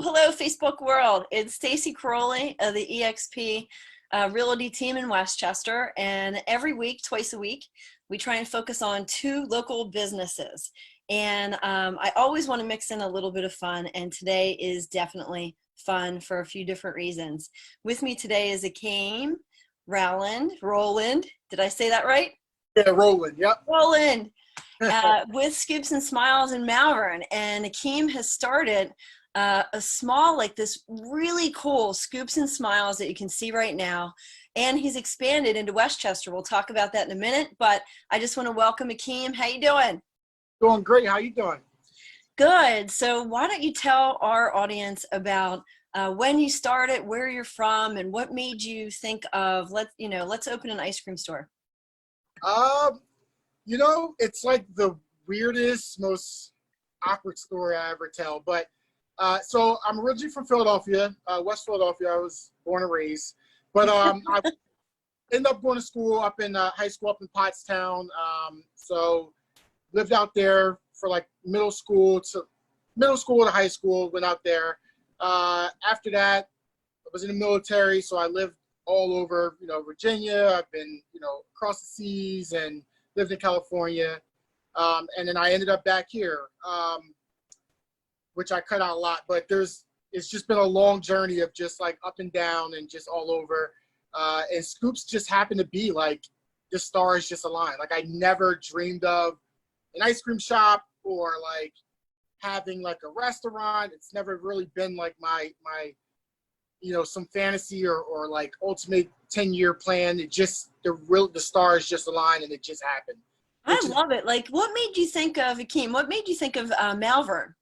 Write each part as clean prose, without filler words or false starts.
Hello, Facebook world. It's Stacie Koroly of the eXp Realty team in Westchester, and every week, twice a week, we try and focus on two local businesses. And I always want to mix in a little bit of fun, and today is definitely fun for a few different reasons. With me today is Akain, Roland. Did I say that right? Yeah, Roland. Yep. Roland. With Scoops and Smiles in Malvern, and Akain has started a small, like this really cool Scoops and Smiles that you can see right now, and he's expanded into Westchester. We'll talk about that in a minute, but I just want to welcome Akain. How you doing? Doing great. How you doing? Good. So why don't you tell our audience about when you started, where you're from, and what made you think of let's open an ice cream store. It's like the weirdest, most awkward story I ever tell. But so I'm originally from Philadelphia, West Philadelphia. I was born and raised. But I ended up going to school up in high school up in Pottstown. So lived out there for like middle school to high school. Went out there. After that, I was in the military, so I lived all over, Virginia. I've been, across the seas and lived in California. And then I ended up back here, which I cut out a lot, but it's just been a long journey of just like up and down and just all over. And Scoops just happened to be like, the stars just aligned. Like I never dreamed of an ice cream shop or like having like a restaurant. It's never really been like my some fantasy or like ultimate 10-year plan. It just, the stars just aligned and it just happened. I love it. Like, what made you think of Akain? What made you think of Malvern?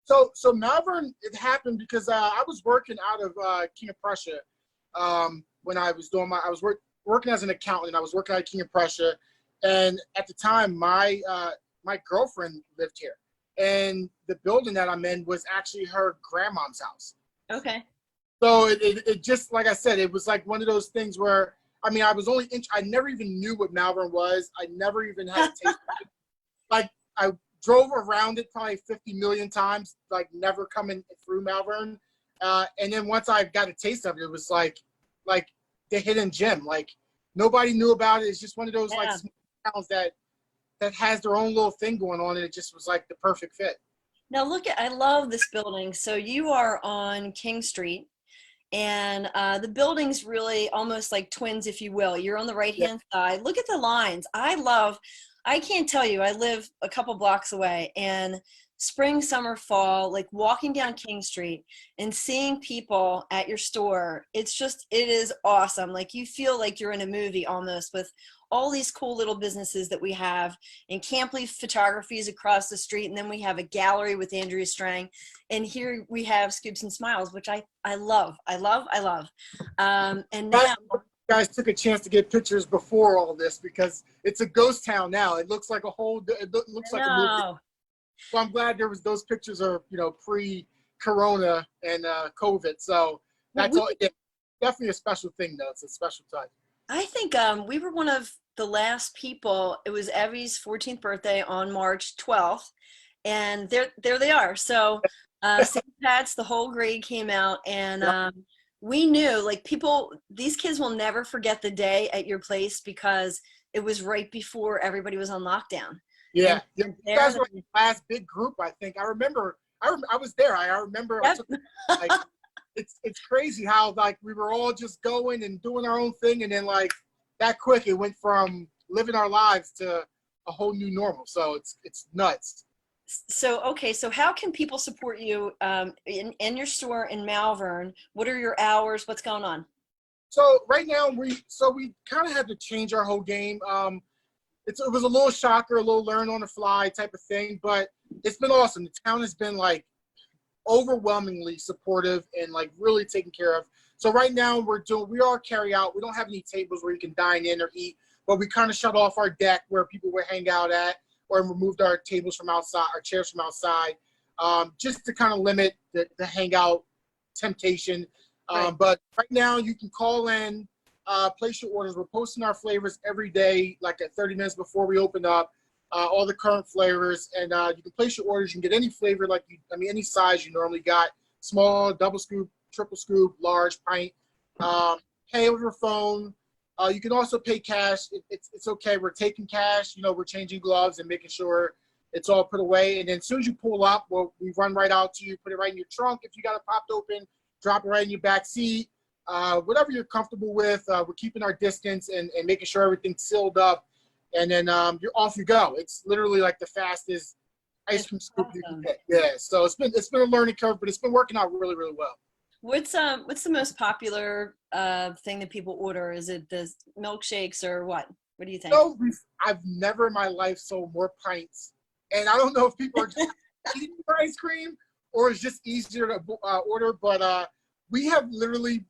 So Malvern, it happened because I was working out of King of Prussia when I was doing working as an accountant. I was working at King of Prussia, and at the time, my girlfriend lived here, and the building that I'm in was actually her grandmom's house. Okay. So it just, like I said, it was like one of those things where, I mean, I never even knew what Malvern was. I never even had a taste of it. Like, I drove around it probably 50 million times, like never coming through Malvern. And then once I got a taste of it, it was like the hidden gem. Like, nobody knew about it. It's just one of those like small towns that has their own little thing going on, and it just was like the perfect fit. Now I love this building. So you are on King Street. And the building's really almost like twins, if you will. You're on the right-hand side. Look at the lines. I can't tell you, I live a couple blocks away, and spring, summer, fall, like walking down King Street and seeing people at your store, it is awesome. Like you feel like you're in a movie almost with all these cool little businesses that we have, and Camp Leaf Photography is across the street, and then we have a gallery with Andrea Strang, and here we have Scoops and Smiles, which I love. And now, you guys took a chance to get pictures before all this because it's a ghost town now. It looks like it looks like a movie. So I'm glad those pictures are pre-corona and COVID. So that's all. Yeah, definitely a special thing though. It's a special touch. I think we were one of the last people. It was Evie's 14th birthday on March 12th, and there they are. So St. Pat's, the whole grade came out, and we knew, like, these kids will never forget the day at your place because it was right before everybody was on lockdown. Yeah, you guys were the last big group, I think. I remember, I was there. I remember. Yep. It's crazy how like we were all just going and doing our own thing, and then like that quick it went from living our lives to a whole new normal. So it's nuts. So okay, so how can people support you in your store in Malvern? What are your hours? What's going on? So right now we kind of had to change our whole game. It was a little shocker, a little learn on the fly type of thing, but it's been awesome. The town has been like overwhelmingly supportive and like really taken care of. So right now we are carry out. We don't have any tables where you can dine in or eat, but we kind of shut off our deck where people would hang out at, or removed our tables from outside, our chairs from outside, just to kind of limit the hangout temptation. Right. But right now you can call in, place your orders. We're posting our flavors every day, like at 30 minutes before we open up. All the current flavors, and you can place your orders. You can get any flavor, any size you normally got small, double scoop, triple scoop, large pint. Pay over the phone. You can also pay cash. It's okay. We're taking cash. You know, we're changing gloves and making sure it's all put away. And then as soon as you pull up, we run right out to you, put it right in your trunk. If you got it popped open, drop it right in your back seat. Whatever you're comfortable with. We're keeping our distance and making sure everything's sealed up. And then you're off you go. It's literally like the fastest ice cream scoop you can get. Yeah. So it's been a learning curve, but it's been working out really, really well. What's the most popular thing that people order? Is it the milkshakes or what? What do you think? No, I've never in my life sold more pints. And I don't know if people are just eating for ice cream or it's just easier to order, but we have literally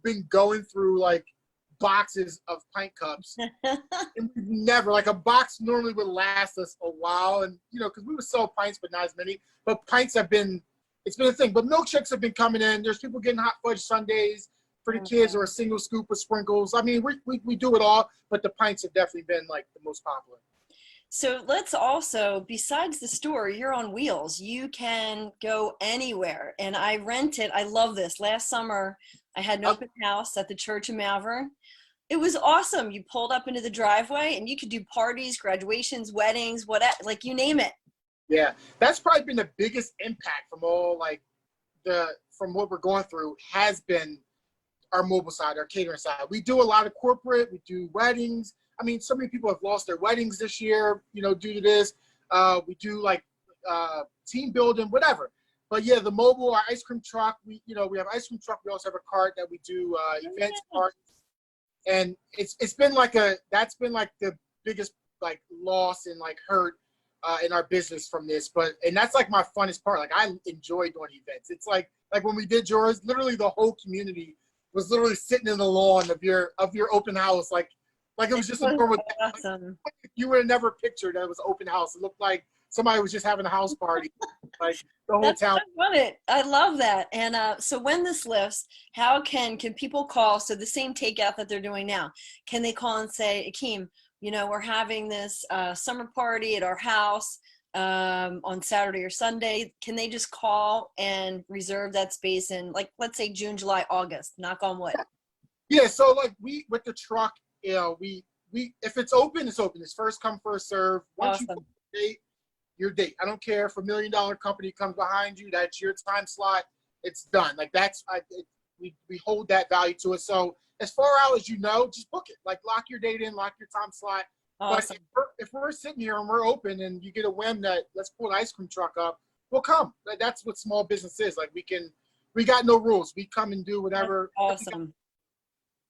been going through like boxes of pint cups. And we've never, like a box normally would last us a while. And, you know, because we would sell pints, but not as many. But pints it's been a thing. But milkshakes have been coming in. There's people getting hot fudge sundaes for the kids or a single scoop with sprinkles. I mean, we do it all, but the pints have definitely been like the most popular. So let's also, besides the store, you're on wheels. You can go anywhere. And I love this. Last summer, I had an open house at the church in Malvern. It was awesome. You pulled up into the driveway and you could do parties, graduations, weddings, whatever, like you name it. Yeah, that's probably been the biggest impact from all like from what we're going through has been our mobile side, our catering side. We do a lot of corporate, we do weddings. I mean, so many people have lost their weddings this year, you know, due to this. We do like team building, whatever. But yeah, the mobile, our ice cream truck, we have ice cream truck. We also have a cart that we do events parties. And it's been like that's been like the biggest like loss and like hurt in our business from this. And that's like my funnest part. Like I enjoy doing events. It's like when we did yours, literally the whole community was literally sitting in the lawn of your open house. Like it was just a normal. Awesome. You would have never pictured that it was open house. It looked like somebody was just having a house party, like the whole town. I love it. I love that. And so when this lifts, how can people call? So the same takeout that they're doing now, can they call and say, Akain, you know, we're having this summer party at our house on Saturday or Sunday. Can they just call and reserve that space in, like, let's say June, July, August, knock on wood? Yeah. So like with the truck, you know, we if it's open, it's open. It's first come, first serve. Once Awesome. you date, your date. I don't care if $1 million company comes behind you. That's your time slot. It's done. Like we hold that value to it. So as far out as you know, just book it. Like lock your date in, lock your time slot. Awesome. But if we're sitting here and we're open and you get a whim that let's pull an ice cream truck up, we'll come. That's what small business is. Like we got no rules. We come and do whatever. That's awesome.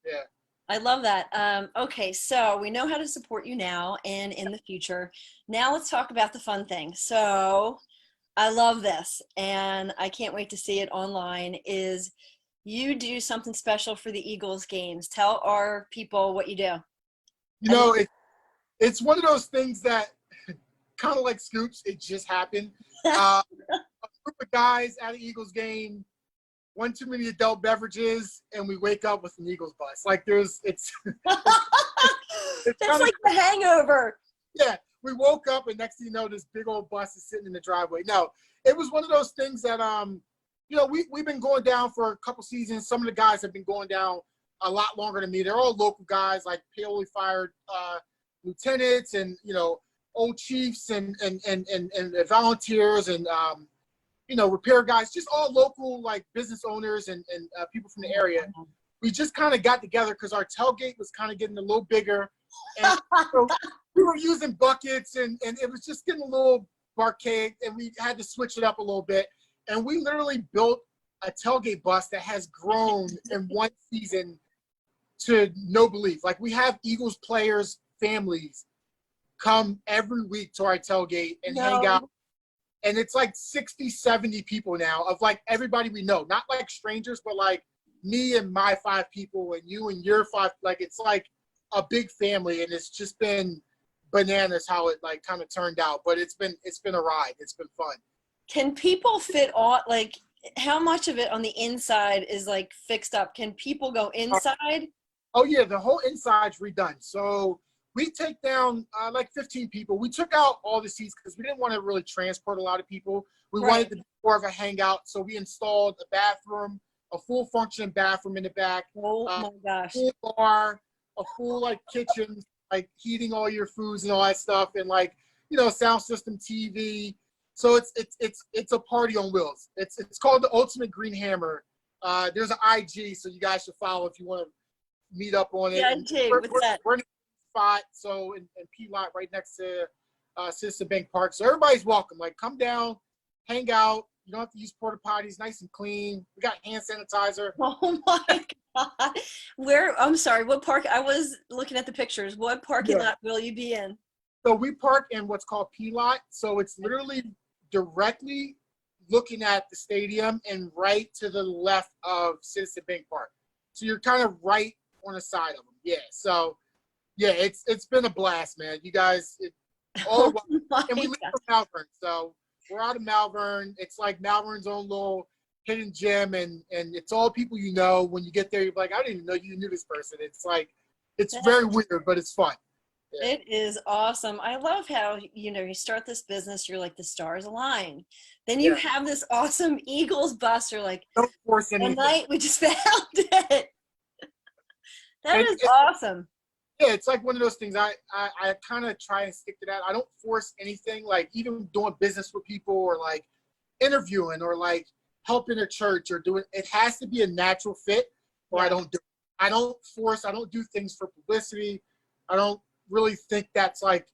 Yeah. I love that. Okay, so we know how to support you now and in the future. Now let's talk about the fun thing. So I love this, and I can't wait to see it online, is you do something special for the Eagles games. Tell our people what you do. You know, it's one of those things that kind of like Scoops, it just happened. A group of guys at an Eagles game, one too many adult beverages, and we wake up with an Eagles bus. Like it's That's like the Hangover. Yeah, we woke up and next thing you know, this big old bus is sitting in the driveway. No, it was one of those things that you know, we've been going down for a couple seasons. Some of the guys have been going down a lot longer than me. They're all local guys, like Paoli fired lieutenants and, you know, old chiefs and volunteers and you know, repair guys, just all local like business owners and people from the area. We just kind of got together because our tailgate was kind of getting a little bigger, and so we were using buckets and it was just getting a little archaic, and we had to switch it up a little bit. And we literally built a tailgate bus that has grown in one season to no belief. Like we have Eagles players' families come every week to our tailgate and hang out. And it's like 60, 70 people now of like everybody we know, not like strangers, but like me and my 5 people and you and your 5. Like it's like a big family, and it's just been bananas how it like kind of turned out. But it's been a ride. It's been fun. Can people fit on, like, how much of it on the inside is like fixed up? Can people go inside? Oh yeah, the whole inside's redone. So we take down like 15 people. We took out all the seats because we didn't want to really transport a lot of people. We wanted to be more of a hangout. So we installed a bathroom, a full functioning bathroom in the back. Oh my gosh. Full bar, a full like kitchen, like heating all your foods and all that stuff, and like, you know, sound system, TV. So it's a party on wheels. It's called the Ultimate Green Hammer. There's an IG, so you guys should follow if you want to meet up on it. Yeah, IG, what's that? We're in a spot, so in P-Lot right next to Citizen Bank Park. So everybody's welcome. Like, come down, hang out. You don't have to use porta potties, nice and clean. We got hand sanitizer. Oh my God. I'm sorry, what park? I was looking at the pictures. What parking lot will you be in? So we park in what's called P-Lot. So it's literally directly looking at the stadium and right to the left of Citizen Bank Park. So you're kind of right on the side of them. Yeah. So yeah, it's been a blast, man. You guys, and we live from Malvern. So we're out of Malvern. It's like Malvern's own little hidden gem, and it's all people you know. When you get there, you're like, I didn't even know you knew this person. It's like, it's very weird, but it's fun. Yeah. It is awesome. I love how, you know, you start this business, you're like, the stars align. Then you have this awesome Eagles bus. You're like, don't force anything. Tonight we just found it. That is awesome. Yeah, it's like one of those things. I kind of try and stick to that. I don't force anything, like even doing business with people or like interviewing or like helping a church or doing, it has to be a natural fit or I don't do it. I don't force, I don't do things for publicity. I don't really think that's like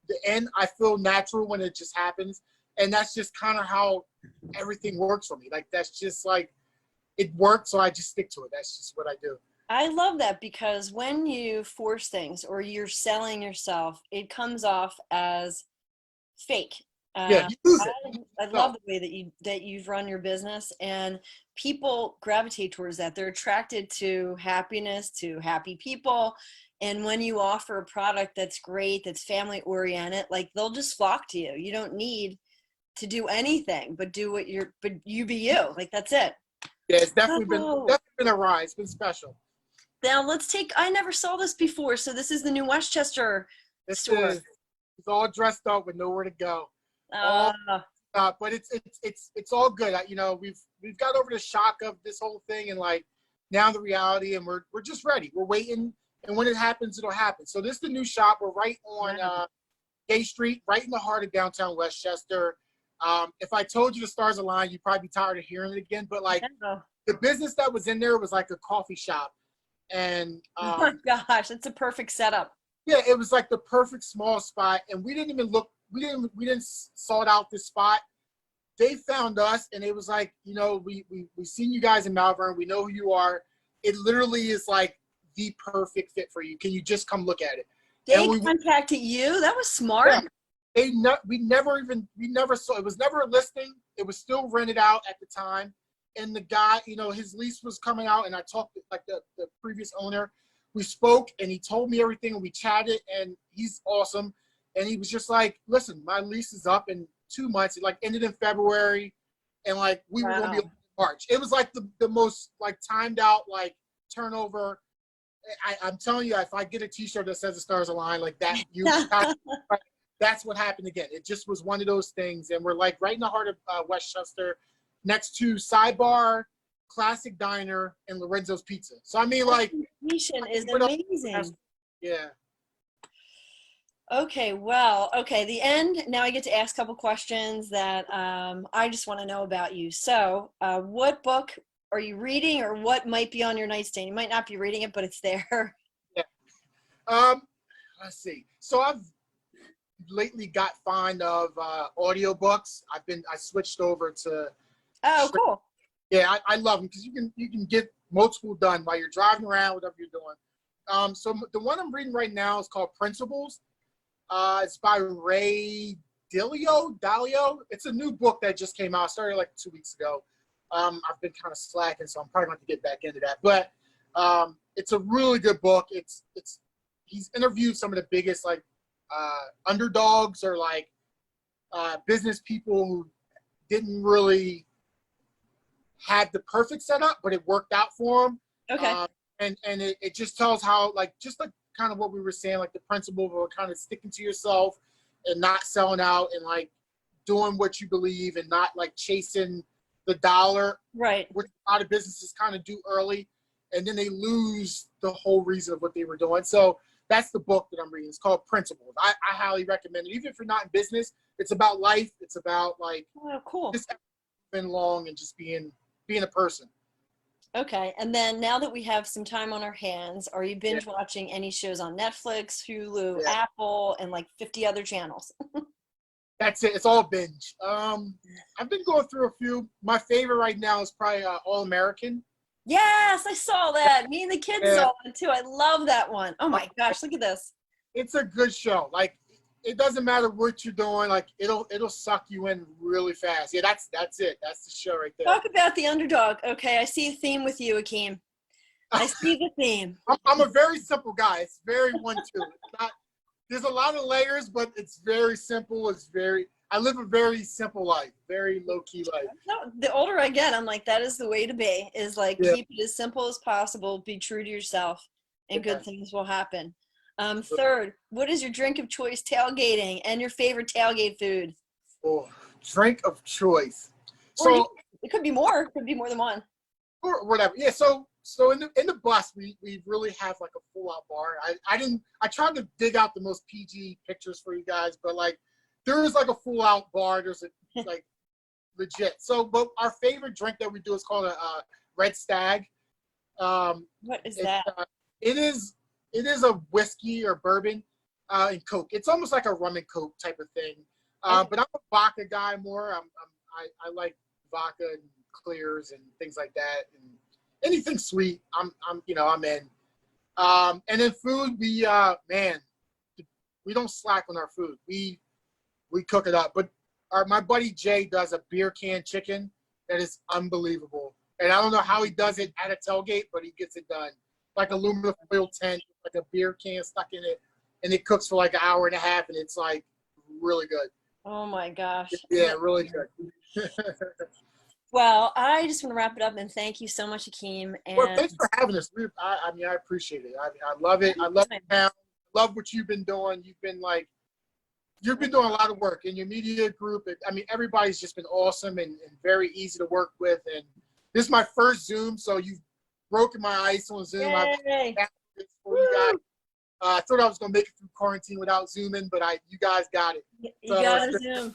the end. I feel natural when it just happens. And that's just kind of how everything works for me. Like, that's just like, it works. So I just stick to it. That's just what I do. I love that, because when you force things or you're selling yourself, it comes off as fake. Yeah, I love the way that you've run your business, and people gravitate towards that. They're attracted to happiness, to happy people. And when you offer a product that's great, that's family oriented, like, they'll just flock to you. You don't need to do anything but but you be you. Like, that's it. Yeah, it's definitely been a ride. It's been special. Now I never saw this before. So this is the new Westchester store. It's all dressed up with nowhere to go. But it's all good. You know, we've got over the shock of this whole thing, and like now the reality, and we're just ready. We're waiting, and when it happens, it'll happen. So this is the new shop. We're right on Gay Street, right in the heart of downtown Westchester. If I told you the stars align, you'd probably be tired of hearing it again. But like the business that was in there was like a coffee shop. And oh my gosh, that's a perfect setup. Yeah, it was like the perfect small spot, and we didn't even look. We didn't sort out this spot. They found us, and it was like, you know, we seen you guys in Malvern. We know who you are. It literally is like the perfect fit for you. Can you just come look at it? They contacted you. That was smart. Yeah, we never saw. It was never a listing. It was still rented out at the time. And the guy, you know, his lease was coming out, and I talked to like the previous owner. We spoke, and he told me everything, and we chatted, and he's awesome. And he was just like, listen, my lease is up in 2 months. It like ended in February, and like we were going to be in March. It was like the most like timed out like turnover. I'm telling you, if I get a T-shirt that says the stars align like that, that's what happened again. It just was one of those things, and we're like right in the heart of Westchester, next to Sidebar, Classic Diner, and Lorenzo's Pizza. So I mean, like, location is amazing. Yeah. Okay, well, the end. Now I get to ask a couple questions that I just want to know about you. So, what book are you reading, or what might be on your nightstand? You might not be reading it, but it's there. Yeah. Let's see. So I've lately got fond of audiobooks. I switched over to. Oh, cool. Yeah, I love them because you can get multiple done while you're driving around, whatever you're doing. So the one I'm reading right now is called Principles. It's by Ray Dalio. It's a new book that just came out. I started like 2 weeks ago. I've been kind of slacking, so I'm probably going to get back into that. But it's a really good book. He's interviewed some of the biggest like underdogs or like business people who didn't really had the perfect setup, but it worked out for them. Okay. And it just tells how like kind of what we were saying, like the principle of kind of sticking to yourself and not selling out and like doing what you believe and not like chasing the dollar, Right. which a lot of businesses kind of do early, and then they lose the whole reason of what they were doing. So that's the book that I'm reading. It's called Principles. I highly recommend it. Even if you're not in business, it's about life. It's about like Oh, cool. just been long and just being a person. Okay. And then now that we have some time on our hands, are you binge watching any shows on Netflix, Hulu, Apple, and like 50 other channels? That's it. It's all binge. I've been going through a few. My favorite right now is probably All American. Yes, I saw that. Me and the kids saw it too. I love that one. Oh my gosh, look at this. It's a good show. Like, it doesn't matter what you're doing. Like, it'll suck you in really fast. Yeah, that's it. That's the show right there. Talk about the underdog. Okay, I see a theme with you, Akain. I see the theme. I'm a very simple guy. It's very 1-2. It's not. There's a lot of layers, but it's very simple. I live a very simple life, very low-key life. No, the older I get, I'm like, that is the way to be, is like, keep it as simple as possible, be true to yourself, and good things will happen. Third, what is your drink of choice tailgating and your favorite tailgate food? Oh, drink of choice. So it could be more. It could be more than one. Or whatever. Yeah, so in the bus we really have like a full out bar. I tried to dig out the most PG pictures for you guys, but like there is like a full out bar. There's a like legit. So but our favorite drink that we do is called a Red Stag. What is that? It is a whiskey or bourbon and Coke. It's almost like a rum and Coke type of thing. But I'm a vodka guy more. I like vodka and clears and things like that, and anything sweet, I'm in. And then food, we don't slack on our food. We cook it up. But my buddy Jay does a beer can chicken that is unbelievable. And I don't know how he does it at a tailgate, but he gets it done. Like aluminum foil tent, like a beer can stuck in it, and it cooks for like an hour and a half, and it's like really good. Oh my gosh. Yeah, really good. Well, I just want to wrap it up and thank you so much, Akain. And well, thanks for having us. I appreciate it. I love it. I love the town. Love what you've been doing. You've been doing a lot of work in your media group. Everybody's just been awesome and very easy to work with. And this is my first Zoom, so you've broken my ice on Zoom. Yay. For you guys. I thought I was going to make it through quarantine without Zooming, but you guys got it. You got to Zoom.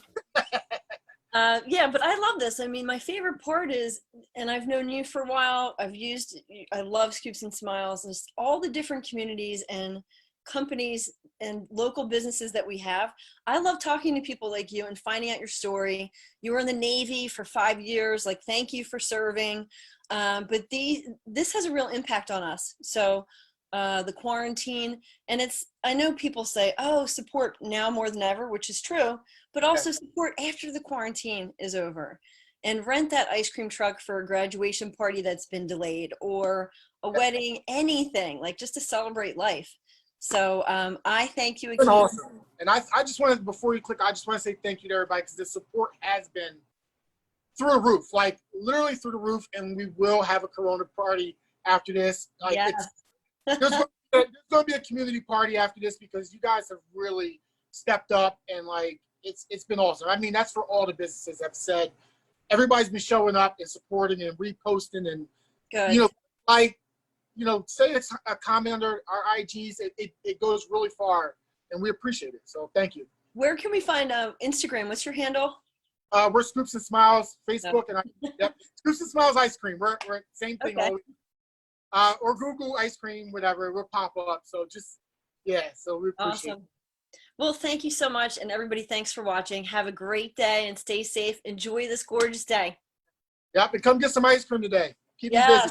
Yeah, but I love this. I mean, my favorite part is, and I've known you for a while, I love Scoops and Smiles, and just all the different communities and companies and local businesses that we have. I love talking to people like you and finding out your story. You were in the Navy for 5 years. Like, thank you for serving. But this has a real impact on us. So the quarantine, and I know people say, oh, support now more than ever, which is true, but also support after the quarantine is over, and rent that ice cream truck for a graduation party that's been delayed, or a wedding, anything, like just to celebrate life. So I thank you again. Awesome. And I just wanted, before you click, I just want to say thank you to everybody, because the support has been through the roof, like literally through the roof, and we will have a Corona party after this. Like, there's going to be a community party after this, because you guys have really stepped up, and like it's been awesome. I mean, that's for all the businesses. I've said everybody's been showing up and supporting and reposting, and say it's a comment under our IGs. It goes really far, and we appreciate it. So thank you. Where can we find Instagram? What's your handle? We're Scoops and Smiles, Facebook, and Scoops and Smiles Ice Cream. We're same thing. Okay. Always. Or Google ice cream, whatever, will pop up. So so we appreciate it. Well, thank you so much. And everybody, thanks for watching. Have a great day and stay safe. Enjoy this gorgeous day. Yep, and come get some ice cream today. Keep you busy.